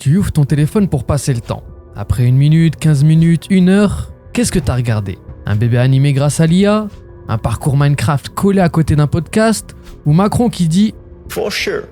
Tu ouvres ton téléphone pour passer le temps. Après 1 minute, 15 minutes, 1 heure, qu'est-ce que t'as regardé? Un bébé animé grâce à l'IA? Un parcours Minecraft collé à côté d'un podcast? Ou Macron qui dit « For sure ».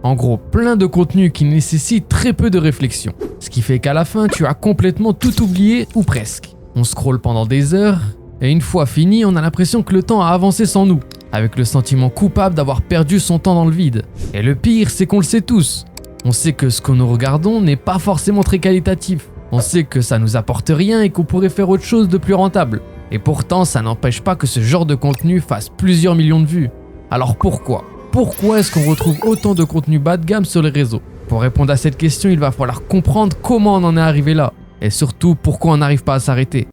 En gros, plein de contenus qui nécessitent très peu de réflexion. Ce qui fait qu'à la fin, tu as complètement tout oublié, ou presque. On scrolle pendant des heures, et une fois fini, on a l'impression que le temps a avancé sans nous, avec le sentiment coupable d'avoir perdu son temps dans le vide. Et le pire, c'est qu'on le sait tous. On sait que ce que nous regardons n'est pas forcément très qualitatif. On sait que ça nous apporte rien et qu'on pourrait faire autre chose de plus rentable. Et pourtant, ça n'empêche pas que ce genre de contenu fasse plusieurs millions de vues. Alors pourquoi? Pourquoi est-ce qu'on retrouve autant de contenu bas de gamme sur les réseaux? Pour répondre à cette question, il va falloir comprendre comment on en est arrivé là. Et surtout, pourquoi on n'arrive pas à s'arrêter.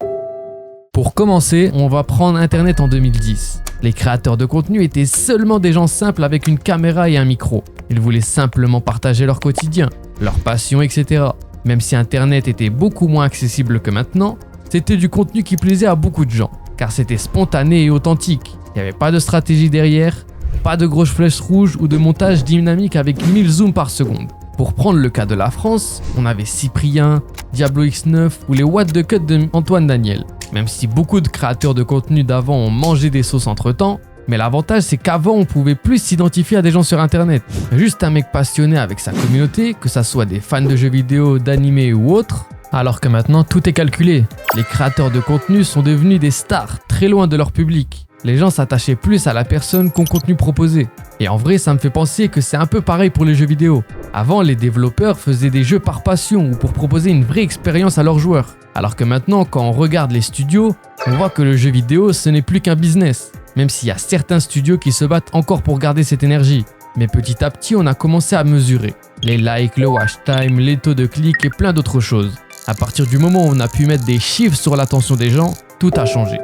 Pour commencer, on va prendre Internet en 2010. Les créateurs de contenu étaient seulement des gens simples avec une caméra et un micro. Ils voulaient simplement partager leur quotidien, leur passion, etc. Même si Internet était beaucoup moins accessible que maintenant, c'était du contenu qui plaisait à beaucoup de gens, car c'était spontané et authentique. Il n'y avait pas de stratégie derrière, pas de grosses flèches rouges ou de montage dynamique avec 1000 zooms par seconde. Pour prendre le cas de la France, on avait Cyprien, Diablo X9 ou les What the Cut de Antoine Daniel. Même si beaucoup de créateurs de contenu d'avant ont mangé des sauces entre temps, mais l'avantage c'est qu'avant on pouvait plus s'identifier à des gens sur internet. Juste un mec passionné avec sa communauté, que ça soit des fans de jeux vidéo, d'animé ou autres, alors que maintenant tout est calculé. Les créateurs de contenu sont devenus des stars, très loin de leur public. Les gens s'attachaient plus à la personne qu'au contenu proposé. Et en vrai, ça me fait penser que c'est un peu pareil pour les jeux vidéo. Avant, les développeurs faisaient des jeux par passion ou pour proposer une vraie expérience à leurs joueurs. Alors que maintenant, quand on regarde les studios, on voit que le jeu vidéo, ce n'est plus qu'un business. Même s'il y a certains studios qui se battent encore pour garder cette énergie. Mais petit à petit, on a commencé à mesurer. Les likes, le watch time, les taux de clics et plein d'autres choses. À partir du moment où on a pu mettre des chiffres sur l'attention des gens, tout a changé.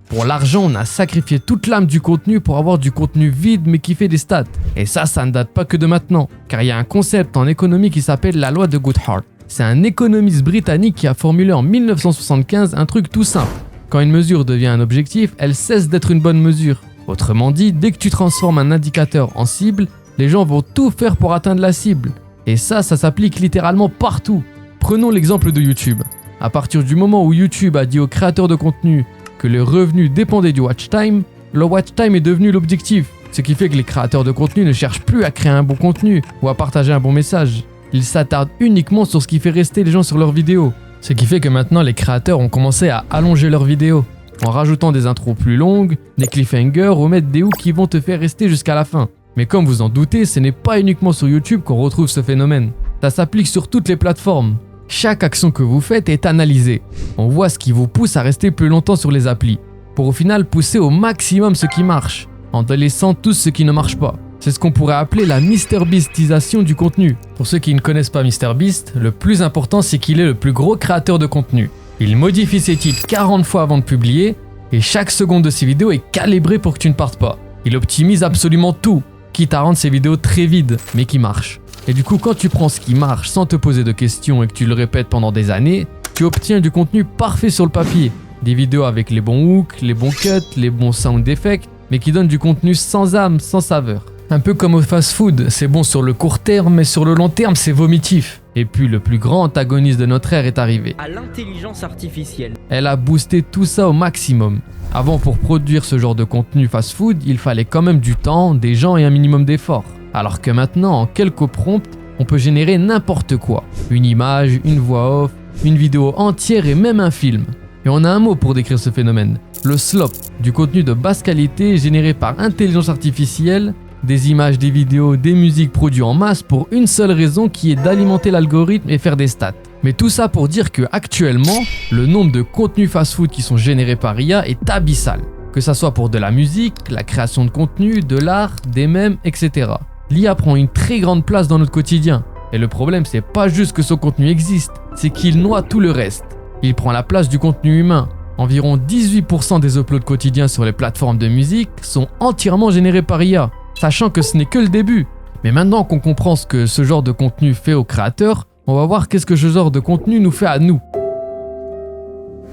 Pour l'argent, on a sacrifié toute l'âme du contenu pour avoir du contenu vide mais qui fait des stats. Et ça ne date pas que de maintenant, car il y a un concept en économie qui s'appelle la loi de Goodhart. C'est un économiste britannique qui a formulé en 1975 un truc tout simple. Quand une mesure devient un objectif, elle cesse d'être une bonne mesure. Autrement dit, dès que tu transformes un indicateur en cible, les gens vont tout faire pour atteindre la cible. Et ça s'applique littéralement partout. Prenons l'exemple de YouTube. À partir du moment où YouTube a dit aux créateurs de contenu que les revenus dépendaient du watch time, le watch time est devenu l'objectif. Ce qui fait que les créateurs de contenu ne cherchent plus à créer un bon contenu ou à partager un bon message. Ils s'attardent uniquement sur ce qui fait rester les gens sur leurs vidéos. Ce qui fait que maintenant les créateurs ont commencé à allonger leurs vidéos, en rajoutant des intros plus longues, des cliffhangers ou mettre des hooks qui vont te faire rester jusqu'à la fin. Mais comme vous en doutez, ce n'est pas uniquement sur YouTube qu'on retrouve ce phénomène. Ça s'applique sur toutes les plateformes. Chaque action que vous faites est analysée. On voit ce qui vous pousse à rester plus longtemps sur les applis, pour au final pousser au maximum ce qui marche, en délaissant tout ce qui ne marche pas. C'est ce qu'on pourrait appeler la MrBeastisation du contenu. Pour ceux qui ne connaissent pas MrBeast, le plus important c'est qu'il est le plus gros créateur de contenu. Il modifie ses titres 40 fois avant de publier, et chaque seconde de ses vidéos est calibrée pour que tu ne partes pas. Il optimise absolument tout, quitte à rendre ses vidéos très vides, mais qui marchent. Et du coup, quand tu prends ce qui marche sans te poser de questions et que tu le répètes pendant des années, tu obtiens du contenu parfait sur le papier. Des vidéos avec les bons hooks, les bons cuts, les bons sound effects, mais qui donnent du contenu sans âme, sans saveur. Un peu comme au fast-food, c'est bon sur le court terme, mais sur le long terme, c'est vomitif. Et puis le plus grand antagoniste de notre ère est arrivé. À l'intelligence artificielle. Elle a boosté tout ça au maximum. Avant, pour produire ce genre de contenu fast-food, il fallait quand même du temps, des gens et un minimum d'efforts. Alors que maintenant, en quelques prompts, on peut générer n'importe quoi. Une image, une voix off, une vidéo entière et même un film. Et on a un mot pour décrire ce phénomène. Le slop, du contenu de basse qualité généré par intelligence artificielle, des images, des vidéos, des musiques produites en masse pour une seule raison qui est d'alimenter l'algorithme et faire des stats. Mais tout ça pour dire que actuellement, le nombre de contenus fast-food qui sont générés par IA est abyssal. Que ça soit pour de la musique, la création de contenu, de l'art, des mèmes, etc. L'IA prend une très grande place dans notre quotidien. Et le problème, c'est pas juste que son contenu existe, c'est qu'il noie tout le reste. Il prend la place du contenu humain. Environ 18% des uploads quotidiens sur les plateformes de musique sont entièrement générés par IA, sachant que ce n'est que le début. Mais maintenant qu'on comprend ce que ce genre de contenu fait aux créateurs, on va voir qu'est-ce que ce genre de contenu nous fait à nous.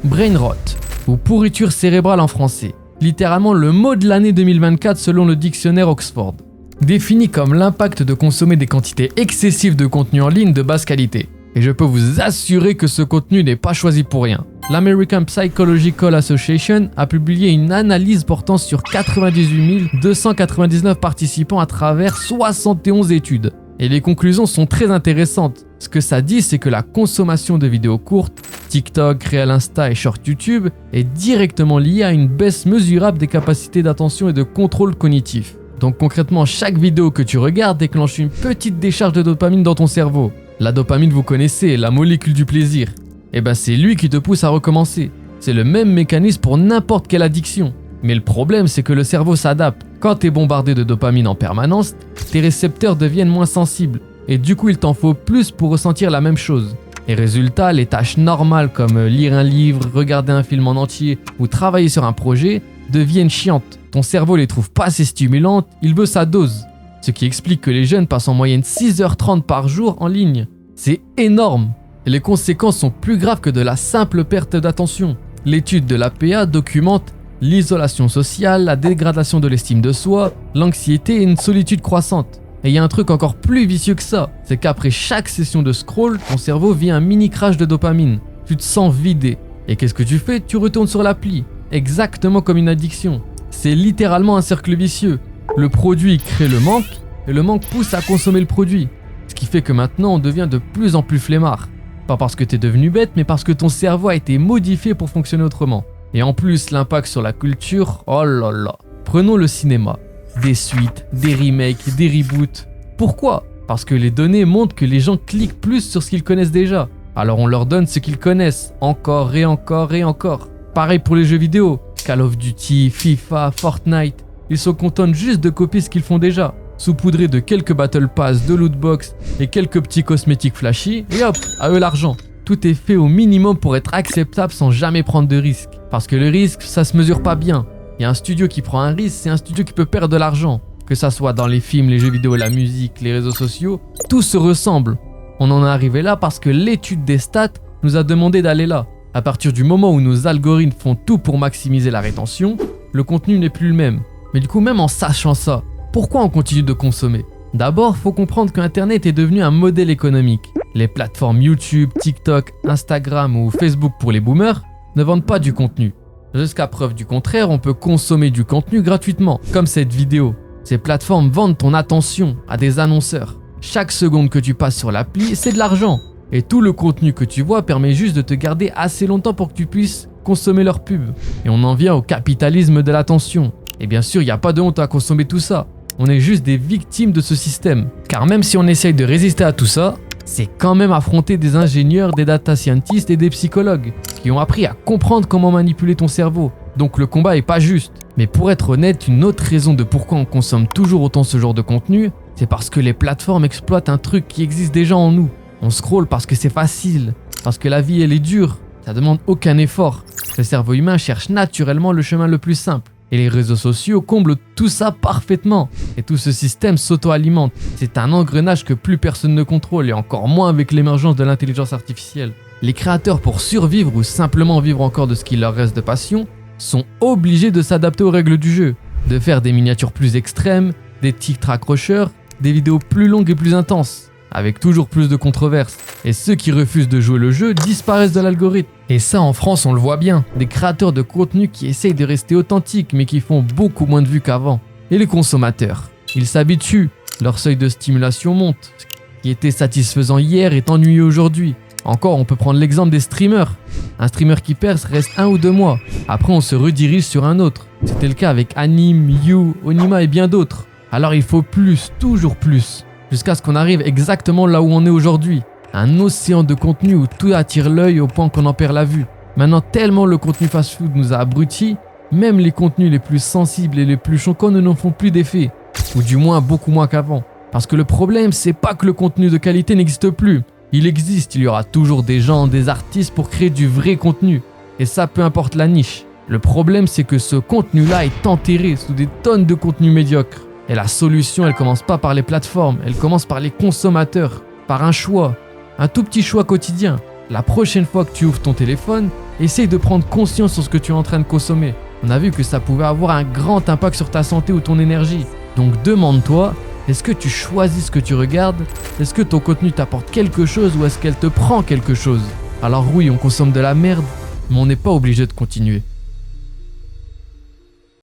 Brain rot, ou pourriture cérébrale en français. Littéralement le mot de l'année 2024 selon le dictionnaire Oxford. définie comme l'impact de consommer des quantités excessives de contenu en ligne de basse qualité. Et je peux vous assurer que ce contenu n'est pas choisi pour rien. L'American Psychological Association a publié une analyse portant sur 98 299 participants à travers 71 études. Et les conclusions sont très intéressantes. Ce que ça dit, c'est que la consommation de vidéos courtes, TikTok, Reel Insta et Short YouTube, est directement liée à une baisse mesurable des capacités d'attention et de contrôle cognitif. Donc concrètement, chaque vidéo que tu regardes déclenche une petite décharge de dopamine dans ton cerveau. La dopamine, vous connaissez, la molécule du plaisir. Et ben c'est lui qui te pousse à recommencer. C'est le même mécanisme pour n'importe quelle addiction. Mais le problème, c'est que le cerveau s'adapte. Quand tu es bombardé de dopamine en permanence, tes récepteurs deviennent moins sensibles. Et du coup, il t'en faut plus pour ressentir la même chose. Et résultat, les tâches normales comme lire un livre, regarder un film en entier ou travailler sur un projet deviennent chiantes. Ton cerveau les trouve pas assez stimulantes, il veut sa dose. Ce qui explique que les jeunes passent en moyenne 6h30 par jour en ligne. C'est énorme. Et les conséquences sont plus graves que de la simple perte d'attention. L'étude de l'APA documente l'isolation sociale, la dégradation de l'estime de soi, l'anxiété et une solitude croissante. Et il y a un truc encore plus vicieux que ça, c'est qu'après chaque session de scroll, ton cerveau vit un mini crash de dopamine. Tu te sens vidé. Et qu'est-ce que tu fais? Tu retournes sur l'appli. Exactement comme une addiction. C'est littéralement un cercle vicieux. Le produit crée le manque, et le manque pousse à consommer le produit. Ce qui fait que maintenant on devient de plus en plus flemmard. Pas parce que t'es devenu bête, mais parce que ton cerveau a été modifié pour fonctionner autrement. Et en plus, l'impact sur la culture, oh là là. Prenons le cinéma. Des suites, des remakes, des reboots. Pourquoi? Parce que les données montrent que les gens cliquent plus sur ce qu'ils connaissent déjà. Alors on leur donne ce qu'ils connaissent, encore et encore et encore. Pareil pour les jeux vidéo. Call of Duty, FIFA, Fortnite. Ils se contentent juste de copier ce qu'ils font déjà. Saupoudrés de quelques battle pass, de loot box et quelques petits cosmétiques flashy. Et hop, à eux l'argent. Tout est fait au minimum pour être acceptable sans jamais prendre de risques. Parce que le risque, ça se mesure pas bien. Il y a un studio qui prend un risque, c'est un studio qui peut perdre de l'argent. Que ça soit dans les films, les jeux vidéo, la musique, les réseaux sociaux, tout se ressemble. On en est arrivé là parce que l'étude des stats nous a demandé d'aller là. À partir du moment où nos algorithmes font tout pour maximiser la rétention, le contenu n'est plus le même. Mais du coup, même en sachant ça, pourquoi on continue de consommer? D'abord, faut comprendre qu'Internet est devenu un modèle économique. Les plateformes YouTube, TikTok, Instagram ou Facebook pour les boomers ne vendent pas du contenu. Jusqu'à preuve du contraire, on peut consommer du contenu gratuitement, comme cette vidéo. Ces plateformes vendent ton attention à des annonceurs. Chaque seconde que tu passes sur l'appli, c'est de l'argent. Et tout le contenu que tu vois permet juste de te garder assez longtemps pour que tu puisses consommer leurs pubs. Et on en vient au capitalisme de l'attention. Et bien sûr, il n'y a pas de honte à consommer tout ça. On est juste des victimes de ce système. Car même si on essaye de résister à tout ça, c'est quand même affronter des ingénieurs, des data scientists et des psychologues qui ont appris à comprendre comment manipuler ton cerveau. Donc le combat est pas juste. Mais pour être honnête, une autre raison de pourquoi on consomme toujours autant ce genre de contenu, c'est parce que les plateformes exploitent un truc qui existe déjà en nous. On scrolle parce que c'est facile, parce que la vie elle est dure, ça demande aucun effort. Le cerveau humain cherche naturellement le chemin le plus simple. Et les réseaux sociaux comblent tout ça parfaitement. Et tout ce système s'auto-alimente. C'est un engrenage que plus personne ne contrôle, et encore moins avec l'émergence de l'intelligence artificielle. Les créateurs, pour survivre ou simplement vivre encore de ce qui leur reste de passion, sont obligés de s'adapter aux règles du jeu. De faire des miniatures plus extrêmes, des titres accrocheurs, des vidéos plus longues et plus intenses, avec toujours plus de controverses. Et ceux qui refusent de jouer le jeu disparaissent de l'algorithme. Et ça, en France, on le voit bien. Des créateurs de contenu qui essayent de rester authentiques, mais qui font beaucoup moins de vues qu'avant. Et les consommateurs, ils s'habituent. Leur seuil de stimulation monte. Ce qui était satisfaisant hier est ennuyeux aujourd'hui. Encore, on peut prendre l'exemple des streamers. Un streamer qui perce reste 1 ou 2 mois. Après, on se redirige sur un autre. C'était le cas avec Anime, You, Onima et bien d'autres. Alors il faut plus, toujours plus. Jusqu'à ce qu'on arrive exactement là où on est aujourd'hui. Un océan de contenu où tout attire l'œil au point qu'on en perd la vue. Maintenant, tellement le contenu fast-food nous a abrutis, même les contenus les plus sensibles et les plus choquants ne n'en font plus d'effet. Ou du moins beaucoup moins qu'avant. Parce que le problème, c'est pas que le contenu de qualité n'existe plus. Il existe, il y aura toujours des gens, des artistes pour créer du vrai contenu. Et ça, peu importe la niche. Le problème, c'est que ce contenu-là est enterré sous des tonnes de contenus médiocres. Et la solution, elle commence pas par les plateformes, elle commence par les consommateurs, par un choix. Un tout petit choix quotidien. La prochaine fois que tu ouvres ton téléphone, essaye de prendre conscience sur ce que tu es en train de consommer. On a vu que ça pouvait avoir un grand impact sur ta santé ou ton énergie. Donc demande-toi, Est-ce que tu choisis ce que tu regardes? Est-ce que ton contenu t'apporte quelque chose ou est-ce qu'elle te prend quelque chose? Alors oui, on consomme de la merde, mais on n'est pas obligé de continuer.